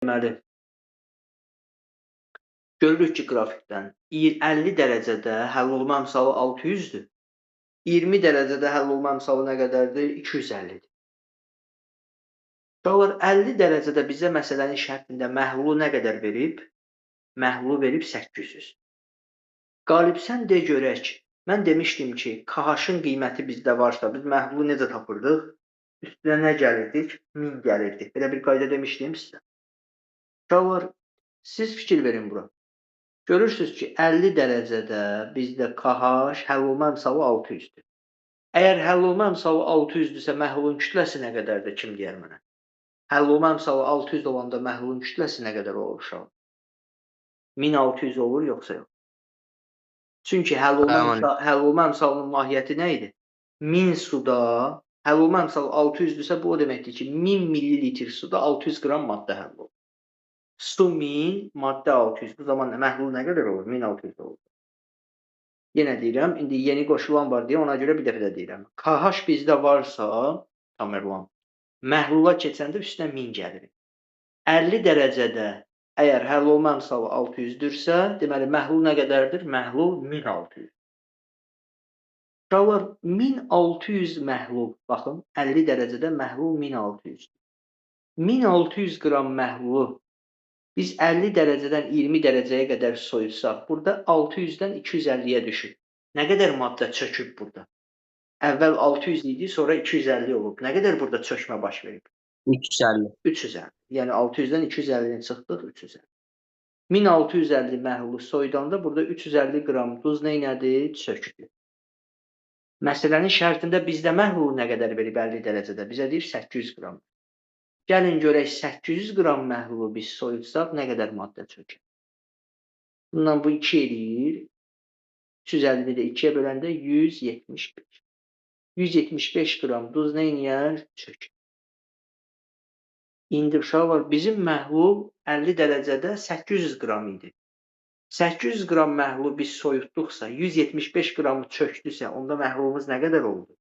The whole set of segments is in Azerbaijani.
Deməli, görürük ki, qrafikdən 50 dərəcədə həll olma əmsalı 600-dür. 20 dərəcədə həll olma əmsalı nə qədərdir? 250-dir. Uşaqlar, 50 dərəcədə bizə məsələnin şərtində məhlulu nə qədər verib? Məhlulu verib 800. Qalib, sən de görək. Mən demişdim ki, KH-ın qiyməti bizdə varsa, biz məhlulu necə tapırdıq? Üstünə nə gəlirdik? 1000 gəlirdik. Belə bir qayda demişdim sizə. Uşaqlar, siz fikir verin bura. Görürsünüz ki, 50 dərəcədə bizdə KH həll olma əmsalı 600-dür. Əgər həll olma əmsalı 600-dürsə, məhlulun kütləsi nə qədərdir? Kim deyər mənə? Həll olma əmsalı 600 olanda məhlulun kütləsi nə qədər olur uşaq? 1600 olur, yoxsa yox? Çünki həll olma əmsalının mahiyyəti nə idi? 1000 suda, həll olma əmsalı 600-dürsə, bu o deməkdir ki, 1000 millilitr suda 600 qram maddə həll olur. Su 1000, maddə 600. Bu zaman məhlul nə qədər olur? 1600 olur. Yenə deyirəm, indi yeni qoşulan var deyə ona görə bir dəfə də deyirəm. KH bizdə varsa, Tamerlan, məhlula keçəndə üstünə 1000 gəlir. 50 dərəcədə əgər həll olma əmsalı 600-dürsə, deməli məhlul nə qədərdir? Məhlul 1600. Uşaqlar, 1600 məhlul, baxın, 50 dərəcədə məhlul 1600. 1600 qram məhlulu biz 50 dərəcədən 20 dərəcəyə qədər soyutsaq, burada 600-dən 250-yə düşür. Nə qədər maddə çöküb burada? Əvvəl 600 idi, sonra 250 olub. Nə qədər burada çökmə baş verib? 350. 350. Yəni 600-dən 250-ni çıxdıq, 350. 1650 məhlulu soyudanda burada 350 qram duz neynədir? Çökdü. Məsələnin şərtində bizdə məhlulu nə qədər verib 50 dərəcədə? Bizə deyir 800 qram. Gəlin görək 800 qram məhlulu biz soyutsaq nə qədər maddə çökər? Bundan bu 2 eləyir. 350-ni də 2-yə böləndə 175. 175 qram duz neyniyər? Çökər. İndi uşaqlar, bizim məhlul 50 dərəcədə 800 qram idi. 800 qram məhlulu biz soyutduqsa, 175 qramı çökdüsə, onda məhlulumuz nə qədər oldu?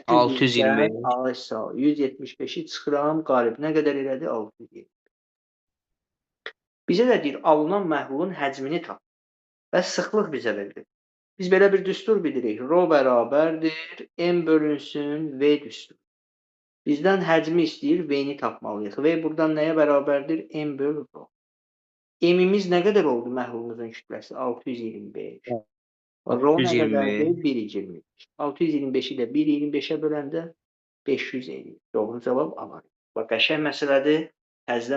625. 175-i çıxıram, qalib nə qədər elədi? 620. Bizə də deyir, alınan məhlulun həcmini tap və sıxlıq bizə verilir. Biz belə bir düstur bilirik. Rho bərabərdir, M bölünsün, V düstur. Bizdən həcmi istəyir, V-ni tapmalıyıq. V buradan nəyə bərabərdir? M bölü Rho. M-imiz nə qədər oldu məhlulumuzun kütləsi? 625. Rho nə qədərdir? 1,25. 625-i də 1,25-ə böləndə 550. Doğru cavab A. Bax, qəşəng məsələdir. Təzədən